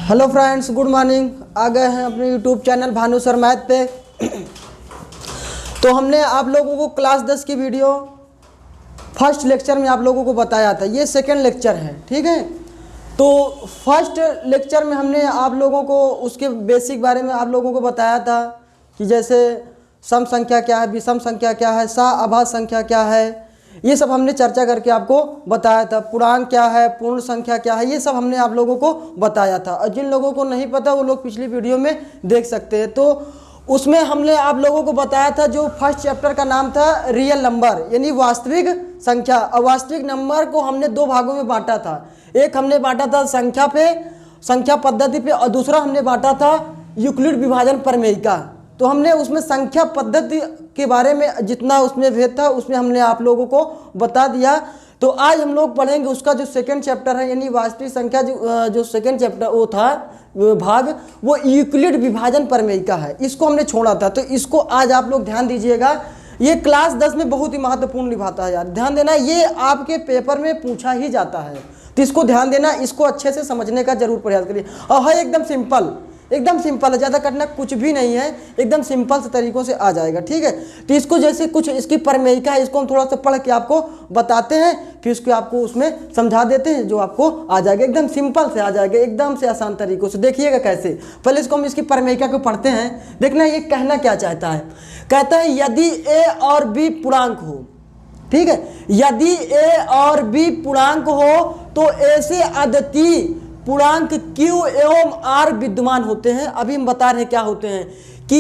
Hello friends, good morning. आ गए हैं अपने YouTube channel Bhanu sir math पे। तो हमने आप लोगों को क्लास 10 की वीडियो फर्स्ट लेक्चर में आप लोगों को बताया था, ये सेकंड लेक्चर है, ठीक है। तो फर्स्ट लेक्चर में हमने आप लोगों को उसके बेसिक बारे में आप लोगों को बताया था कि जैसे सम संख्या क्या है, विषम संख्या क्या है, सह संख्या क्या है, ये सब हमने चर्चा करके आपको बताया था। पूर्णांक क्या है, पूर्ण संख्या क्या है, ये सब हमने आप लोगों को बताया था। और जिन लोगों को नहीं पता वो लोग पिछली वीडियो में देख सकते हैं। तो उसमें हमने आप लोगों को बताया था, जो फर्स्ट चैप्टर का नाम था रियल नंबर यानी वास्तविक संख्या। और वास्तविक नंबर को हमने दो भागों में बांटा था। एक हमने बांटा था संख्या पद्धति पे, और दूसरा हमने बांटा था यूक्लिड विभाजन प्रमेय का। तो हमने उसमें संख्या पद्धति के बारे में जितना उसमें भेद था उसमें हमने आप लोगों को बता दिया। तो आज हम लोग पढ़ेंगे उसका जो सेकंड चैप्टर है यानी वास्तविक संख्या, जो सेकंड चैप्टर वो था भाग, वो यूक्लिड विभाजन प्रमेय का है। इसको हमने छोड़ा था, तो इसको आज आप लोग ध्यान दीजिएगा। ये क्लास 10 में बहुत ही महत्वपूर्ण निभाता है यार, ध्यान देना। ये आपके पेपर में पूछा ही जाता है, तो इसको ध्यान देना, इसको अच्छे से समझने का जरूर प्रयास करिए। और है एकदम सिंपल है, ज़्यादा कठिन कुछ भी नहीं है, एकदम सिंपल से तरीक़ों से आ जाएगा, ठीक है। तो इसको जैसे कुछ इसकी प्रमेयिका है, इसको हम थोड़ा सा पढ़ के आपको बताते हैं, फिर इसको आपको उसमें समझा देते हैं, जो आपको आ जाएगा, एकदम सिंपल से आ जाएगा, एकदम से आसान तरीक़ों से। देखिएगा कैसे, पहले इसको हम इसकी प्रमेयिका को पढ़ते हैं। देखना ये कहना क्या चाहता है। कहता है यदि ए और बी पूर्णांक हो, ठीक है, यदि ए और बी पूर्णांक हो तो ऐसे अद्वितीय पूर्णांक Q एवं R विद्यमान होते हैं। अभी हम बता रहे हैं क्या होते हैं कि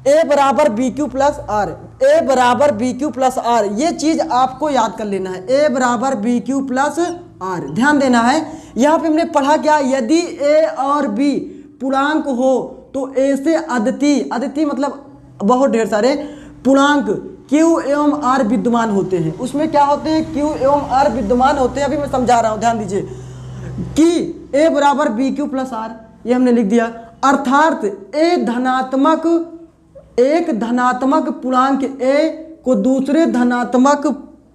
A बराबर BQ प्लस R, A बराबर BQ प्लस R, ये चीज आपको याद कर लेना है। A बराबर BQ प्लस R, ध्यान देना है। यहाँ पे हमने पढ़ा क्या, यदि A और B पूर्णांक हो तो ऐसे अद्वितीय मतलब बहुत ढेर सारे पूर्णांक Q एवं R विद्यमान होते हैं। उसमें क्या होते हैं, Q एवं R विद्यमान होते हैं। अभी मैं समझा रहा हूँ, ध्यान दीजिए कि A बराबर BQ प्लस R, ये हमने लिख दिया। अर्थात एक धनात्मक पूर्णांक A को दूसरे धनात्मक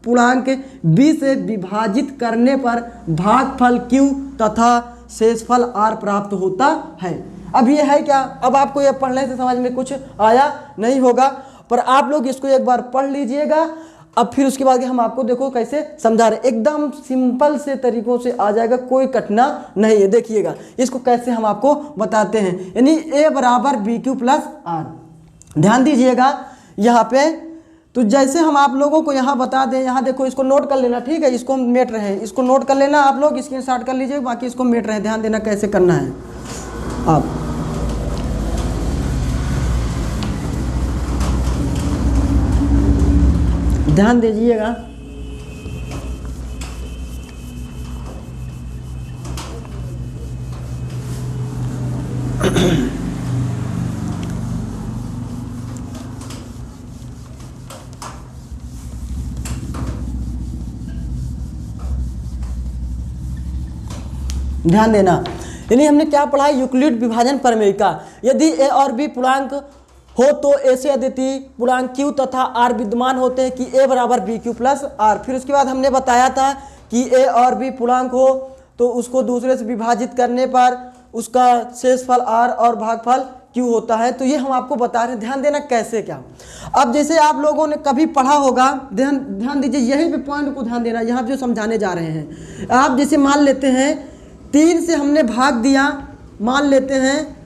पूर्णांक B से विभाजित करने पर भागफल Q तथा शेषफल R प्राप्त होता है। अब ये है क्या, अब आपको ये पढ़ने से समझ में कुछ आया नहीं होगा, पर आप लोग इसको एक बार पढ़ लीजिएगा। अब फिर उसके बाद हम आपको देखो कैसे समझा रहे, एकदम सिंपल से तरीकों से आ जाएगा, कोई कठिना नहीं है। देखिएगा इसको कैसे हम आपको बताते हैं, यानी A बराबर BQ प्लस R, ध्यान दीजिएगा यहाँ पे। तो जैसे हम आप लोगों को यहाँ बता दें, यहाँ देखो, इसको नोट कर लेना, ठीक है। इसको हम मेट रहे हैं, इसको नोट कर लेना आप लोग, स्क्रीनशॉट कर लीजिए, बाकी इसको मेट रहे, ध्यान देना कैसे करना है। आप ध्यान दीजिएगा। ध्यान देना, यानी हमने क्या पढ़ा, यूक्लिड विभाजन प्रमेय का। यदि A और B पूर्णांक हो तो ऐसे अद्वितीय पूर्णांक Q तथा R विद्यमान होते हैं कि A बराबर BQ प्लस R। फिर उसके बाद हमने बताया था कि A और B पूर्णांक हो तो उसको दूसरे से विभाजित करने पर उसका शेषफल R और भागफल Q होता है। तो ये हम आपको बता रहे हैं, ध्यान देना कैसे क्या। अब जैसे आप लोगों ने कभी पढ़ा होगा, ध्यान दीजिए, यही पे पॉइंट को ध्यान देना, यहाँ जो समझाने जा रहे हैं। आप जैसे मान लेते हैं 3 से हमने भाग दिया, मान लेते हैं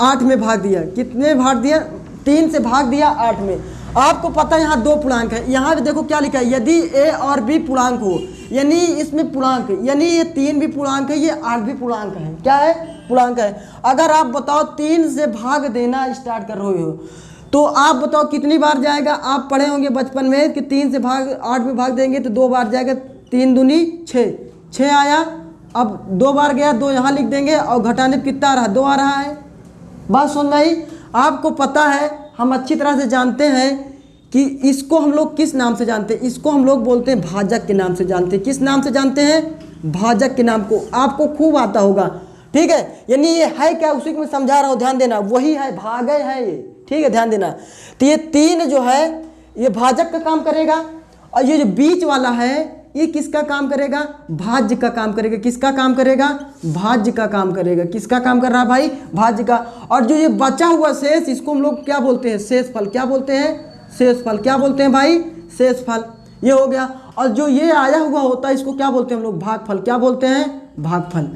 8 में भाग दिया, कितने भाग दिया, 3 से भाग दिया 8 में। आपको पता है यहाँ दो पूर्णांक है, यहाँ भी देखो क्या लिखा है, यदि A और B पूर्णांक हो, यानी इसमें पूर्णांक, यानी ये 3 भी पूर्णांक है, ये 8 भी पूर्णांक है। क्या है, पूर्णांक है। अगर आप बताओ 3 से भाग देना स्टार्ट कर रहे हो तो आप बताओ कितनी बार जाएगा। आप पढ़े होंगे बचपन में कि 3 से 8 में भाग देंगे तो 2 बार जाएगा, 3 दूनी 6 आया। अब 2 बार गया, 2 यहाँ लिख देंगे, और घटाने कितना आ रहा, 2 आ रहा है। बात सुन रही, आपको पता है, हम अच्छी तरह से जानते हैं कि इसको हम लोग किस नाम से जानते हैं, इसको हम लोग बोलते हैं भाजक के नाम से जानते हैं। किस नाम से जानते हैं, भाजक के नाम को आपको खूब आता होगा, ठीक है। यानी ये है क्या, उसी को मैं समझा रहा हूँ, ध्यान देना, वही है, भागय है ये, ठीक है, ध्यान देना। तो ये 3 जो है ये भाजक का काम करेगा, और ये जो बीच वाला है ये किसका काम करेगा? भाज्य का काम करेगा। किसका काम करेगा? भाज्य का काम करेगा। किसका काम कर रहा है भाई? भाज्य का। और जो ये बचा हुआ शेष, इसको हम लोग क्या बोलते हैं? शेषफल। क्या बोलते हैं? शेषफल। क्या बोलते हैं भाई? शेषफल। ये हो गया। और जो ये आया हुआ होता है इसको क्या बोलते हैं हम लोग? भागफल। क्या बोलते हैं? भागफल।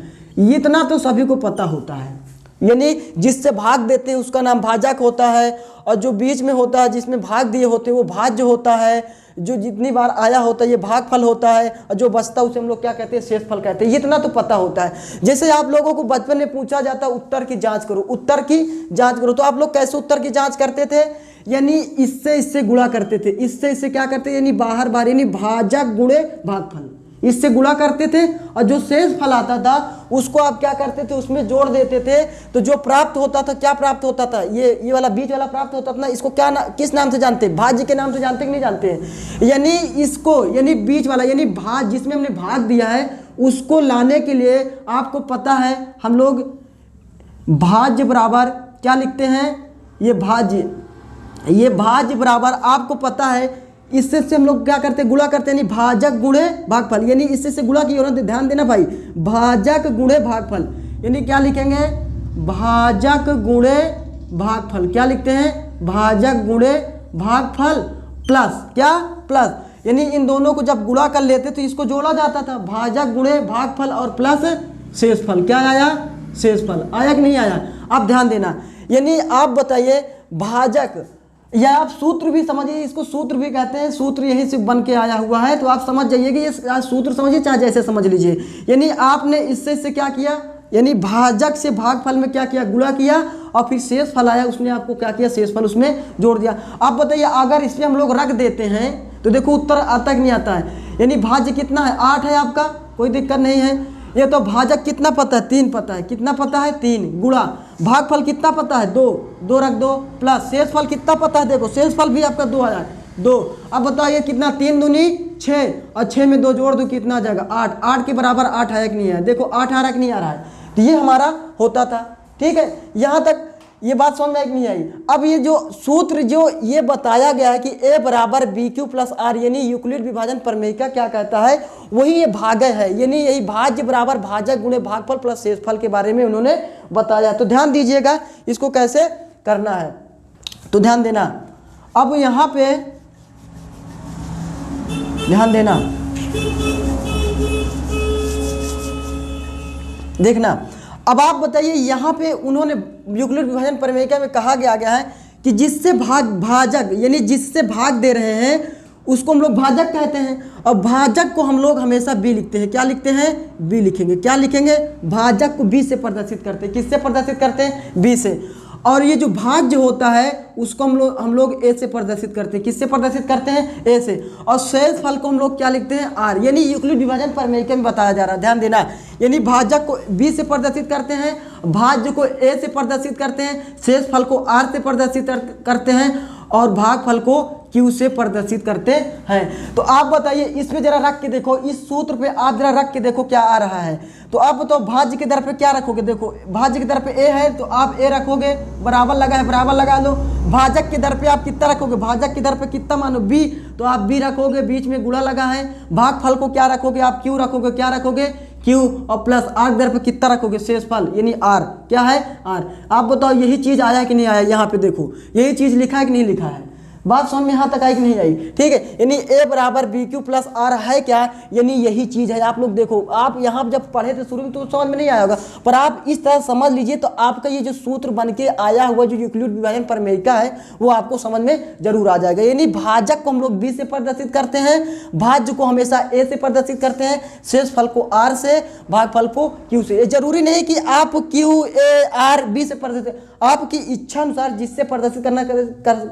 इतना तो सभी को पता होता है, यानी जिससे भाग देते हैं उसका नाम भाजक होता है, और जो बीच में होता है जिसमें भाग दिए होते हैं वो भाज्य होता है, जो जितनी बार आया होता है ये भागफल होता है, और जो बचता है उसे हम लोग क्या कहते हैं? शेषफल कहते हैं। इतना तो पता होता है। जैसे आप लोगों को बचपन में पूछा जाता है उत्तर की जांच करो, उत्तर की जांच करो, तो आप लोग कैसे उत्तर की जांच करते थे? यानी इससे इससे गुणा करते थे, इससे इससे क्या करते? यानी बाहर बाहर, यानी भाजक गुणे भागफल, इससे गुणा करते थे, और जो शेष फल आता था उसको आप क्या करते थे? उसमें जोड़ देते थे। तो जो प्राप्त होता था, क्या प्राप्त होता था? ये वाला बीच वाला प्राप्त होता था ना, इसको क्या किस नाम से जानते हैं? भाज्य के नाम से जानते कि नहीं जानते हैं? यानी इसको, यानी बीच वाला, यानी भाग जिसमें हमने भाग दिया है उसको लाने के लिए आपको पता है हम लोग भाज्य बराबर क्या लिखते हैं? ये भाज्य बराबर आपको पता है, इससे से हम लोग क्या करते हैं? गुणा करते हैं, यानी भाजक गुणे भागफल, यानी इससे से गुणा किया होना, ध्यान देना भाई, भाजक गुणे भागफल, यानी क्या लिखेंगे? भाजक गुणे भागफल। क्या लिखते हैं? भाजक गुणे भागफल प्लस क्या? प्लस, यानी इन दोनों को जब गुणा कर लेते तो इसको जोड़ा जाता था, भाजक गुणे भागफल और प्लस शेषफल। क्या आया? शेषफल। आया कि नहीं आया? अब ध्यान देना, यानी आप बताइए भाजक, या आप सूत्र भी समझिए, इसको सूत्र भी कहते हैं, सूत्र यहीं से बन के आया हुआ है, तो आप समझ जाइए कि ये सूत्र समझिए चाहे जैसे समझ लीजिए। यानी आपने इससे क्या किया? यानी भाजक से भागफल में क्या किया? गुणा किया, और फिर शेष फल आया उसने आपको क्या किया? शेषफल उसमें जोड़ दिया। आप बताइए अगर इसमें हम लोग रख देते हैं तो देखो उत्तर आता कि नहीं आता है? यानी भाज्य कितना है? 8 है आपका, कोई दिक्कत नहीं है। ये तो भाजक कितना पता है? 3 पता है। कितना पता है? 3 गुणा भागफल कितना पता है? 2 रख दो, प्लस शेषफल कितना पता है? देखो शेषफल भी आपका 2 आया, 2। अब बताइए कितना? 3 दूनी 6, और 6 में 2 जोड़ दो कितना आ जाएगा? 8। 8 के बराबर 8 आया कि नहीं आया? देखो 8 आ रहा कि नहीं आ रहा है? तो ये हमारा होता था। ठीक है, यहाँ तक ये बात समझ में आई कि नहीं आई? अब ये जो सूत्र जो ये बताया गया है कि a बराबर BQ प्लस R, यानी यूक्लिड विभाजन प्रमेय का क्या कहता है? वही ये भागय है, यानी यही भाज्य बराबर भाजक गुणे भागफल प्लस शेषफल के बारे में उन्होंने बताया। तो ध्यान दीजिएगा इसको कैसे करना है, तो ध्यान देना। अब यहाँ पे ध्यान देना, देखना। अब आप बताइए यहाँ पे उन्होंने यूक्लिड विभाजन प्रमेय में कहा गया है कि जिससे भाजक, यानी जिससे भाग दे रहे हैं उसको हम लोग भाजक कहते हैं, और भाजक को हम लोग हमेशा बी लिखते हैं। क्या लिखते हैं? बी लिखेंगे। क्या लिखेंगे? भाजक को बी से प्रदर्शित करते हैं। किससे प्रदर्शित करते हैं? बी से। और ये जो भाज्य होता है उसको हम लोग ए से प्रदर्शित करते हैं। किससे प्रदर्शित करते हैं? ए से। और शेषफल को हम लोग क्या लिखते हैं? आर, यानी यूक्लिड विभाजन प्रमेय में बताया जा रहा है, ध्यान देना। यानी भाजक को बी से प्रदर्शित करते हैं, भाज्य को ए से प्रदर्शित करते हैं, शेषफल को आर से प्रदर्शित करते हैं, और भागफल को क्यू से प्रदर्शित करते हैं। तो आप बताइए इसमें जरा रख के देखो, इस सूत्र पे आप जरा रख के देखो क्या आ रहा है। तो आप बताओ भाज्य के दर पे क्या रखोगे? देखो भाज्य के दर पे ए है तो आप ए रखोगे, बराबर लगा है बराबर लगा लो। भाजक के दर पे आप कितना रखोगे? भाजक के दर पे कितना मानो? बी, तो आप बी रखोगे, बीच में गुणा लगा है। भागफल को क्या रखोगे? आप क्यू रखोगे। क्या रखोगे? क्यू, और प्लस आर दर पे कितना रखोगे? शेषफल, यानी आर। क्या है? आर। आप बताओ यही चीज आया कि नहीं आया? यहाँ पे देखो यही चीज लिखा है कि नहीं लिखा है? बात समझ में यहाँ तक आई कि नहीं आई? ठीक है, यानी a बराबर BQ प्लस R है क्या? यानी यही चीज है। आप लोग देखो, आप यहाँ जब पढ़े थे शुरू में तो समझ में नहीं आया होगा, पर आप इस तरह समझ लीजिए तो आपका ये जो सूत्र बन के आया हुआ जो यूक्लिड विभाजन प्रमेय का है वो आपको समझ में जरूर आ जाएगा। यानी भाजक को हम लोग B से प्रदर्शित करते हैं, भाज्य को हमेशा A से प्रदर्शित करते हैं, शेषफल को R से, भागफल को Q से। ये जरूरी नहीं कि आप Q A R B से प्रदर्शित, आपकी इच्छा अनुसार जिससे प्रदर्शित करना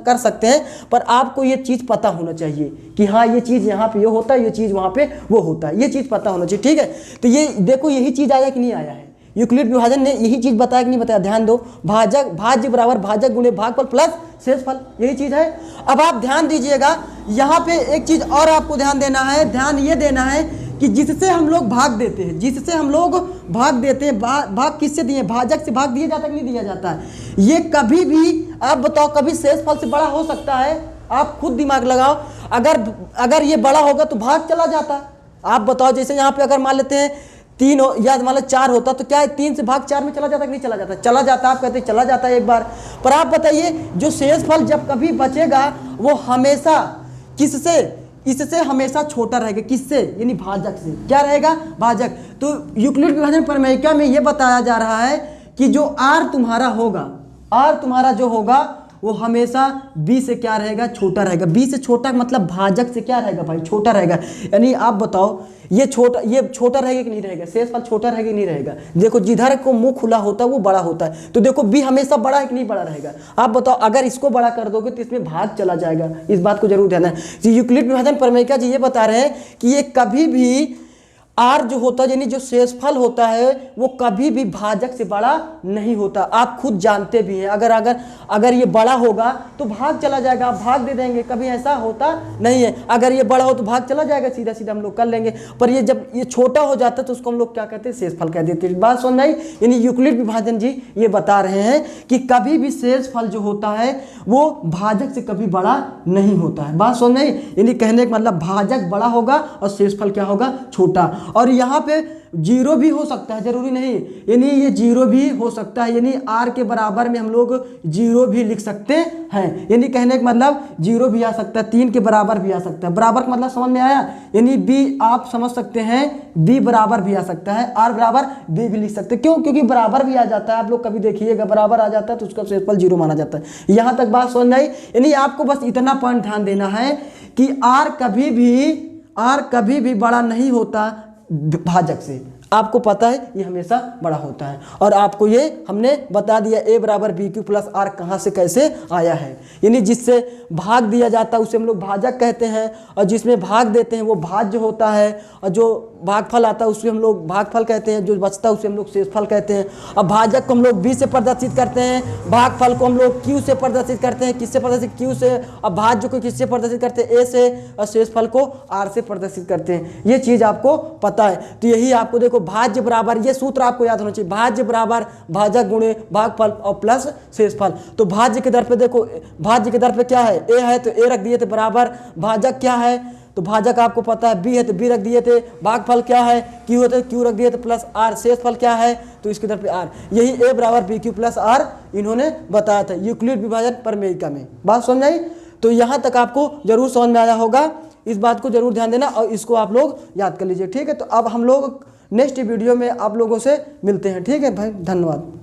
कर सकते हैं, पर आपको ये चीज पता होना चाहिए कि हाँ ये चीज यहाँ पे ये होता है, ये चीज वहाँ पे वो होता है, ये चीज पता होना चाहिए। ठीक है, तो ये देखो यही चीज आया कि नहीं आया है? यूक्लिड विभाजन ने यही चीज बताया कि नहीं बताया? ध्यान दो, भाज्य बराबर भाजक गुणे भागफल प्लस शेषफल, यही चीज है। अब आप ध्यान दीजिएगा, यहाँ पे एक चीज और आपको ध्यान देना है, ध्यान ये देना है कि जिससे हम लोग भाग देते हैं, जिससे हम लोग भाग देते हैं, भाग किससे दिए? भाजक से भाग दिया जाता है कि नहीं दिया जाता है? ये कभी भी आप बताओ कभी शेषफल से बड़ा हो सकता है? आप खुद दिमाग लगाओ, अगर ये बड़ा होगा तो भाग चला जाता, आप बताओ, जैसे यहाँ पे अगर मान लेते हैं 3 या मान लो 4 होता तो क्या है, 3 से भाग 4 में चला जाता कि नहीं चला जाता? चला जाता। आप कहते चला जाता है एक बार। पर आप बताइए जो शेषफल जब कभी बचेगा वो हमेशा किससे, इससे हमेशा छोटा रहेगा। किससे? यानी भाजक से। क्या रहेगा? भाजक। तो यूक्लिड विभाजन प्रमेयिका में ये बताया जा रहा है कि जो r तुम्हारा होगा, r तुम्हारा जो होगा वो हमेशा b से क्या रहेगा? छोटा रहेगा। b से छोटा मतलब भाजक से क्या रहेगा भाई? छोटा रहेगा। यानी आप बताओ ये छोटा रहेगा कि नहीं रहेगा? शेषफल छोटा रहेगा कि नहीं रहेगा? देखो जिधर को मुंह खुला होता है वो बड़ा होता है, तो देखो b हमेशा बड़ा है कि नहीं बड़ा रहेगा? आप बताओ अगर इसको बड़ा कर दोगे तो इसमें भाग चला जाएगा। इस बात को जरूर ध्यान है। यूक्लिड विभाजन प्रमेयिका जी ये बता रहे हैं कि ये कभी भी r जो होता है यानी जो शेषफल होता है वो कभी भी भाजक से बड़ा नहीं होता। आप खुद जानते भी हैं, अगर ये बड़ा होगा तो भाग चला जाएगा, आप भाग दे देंगे, कभी ऐसा होता नहीं है। अगर ये बड़ा हो तो भाग चला जाएगा, सीधा सीधा हम लोग कर लेंगे। पर ये जब ये छोटा हो जाता है तो उसको हम लोग क्या कहते हैं? शेषफल कह देते हैं। बात सुन रही? यानी यूक्लिड विभाजन जी ये बता रहे हैं कि कभी भी शेषफल जो होता है वो भाजक से कभी बड़ा नहीं होता है। बात सुन रही? यानी कहने का मतलब भाजक बड़ा होगा और शेषफल क्या होगा? छोटा। और यहाँ पे जीरो भी हो सकता है, जरूरी नहीं, यानी ये जीरो भी हो सकता है, यानी r के बराबर में हम लोग जीरो भी लिख सकते हैं। यानी कहने का मतलब जीरो भी आ सकता है, 3 के बराबर भी आ सकता है। बराबर का मतलब समझ में आया? यानी b आप समझ सकते हैं b बराबर भी आ सकता है, r बराबर b भी लिख सकते हैं। क्यों? क्योंकि बराबर भी आ जाता है। आप लोग कभी देखिएगा बराबर आ जाता है तो उसका शेषफल जीरो माना जाता है। यहाँ तक बात समझ में आई? यानी आपको बस इतना पॉइंट ध्यान देना है कि r कभी भी बड़ा नहीं होता भाजक से। आपको पता है ये हमेशा बड़ा होता है। और आपको ये हमने बता दिया a बराबर बी क्यू प्लस आर कहाँ से कैसे आया है। यानी जिससे भाग दिया जाता है उसे हम लोग भाजक कहते हैं, और जिसमें भाग देते हैं वो भाज्य होता है, और जो भागफल आता है उसे हम लोग भागफल कहते हैं, जो बचता है उसे हम लोग शेषफल कहते हैं। अब भाजक को हम लोग b से प्रदर्शित करते हैं, भागफल को हम लोग q से प्रदर्शित करते हैं। किससे प्रदर्शित? q से। अब भाज्य को किससे प्रदर्शित करते हैं? a से। और शेषफल को r से प्रदर्शित करते हैं। ये चीज़ आपको पता है। तो यही आपको देखो भाज्य बराबर, ये सूत्र आपको याद होना चाहिए, भाज्य बराबर भाजक गुणे भागफल और प्लस शेषफल। तो भाज्य के दर पे देखो, भाज्य के दर पे क्या है? a है तो a रख दिए थे बराबर, भाजक क्या है तो भाजक आपको पता है b है तो b रख दिए थे, भागफल क्या है q है तो q रख दिए थे प्लस r, शेषफल क्या है तो इसके तरफ r। यही a बराबर बी क्यू प्लस r इन्होंने बताया था यूक्लिड विभाजन प्रमेयिका में। बात समझ आई? तो यहाँ तक आपको जरूर समझ में आया होगा। इस बात को जरूर ध्यान देना और इसको आप लोग याद कर लीजिए। ठीक है, तो अब हम लोग नेक्स्ट वीडियो में आप लोगों से मिलते हैं। ठीक है भाई, धन्यवाद।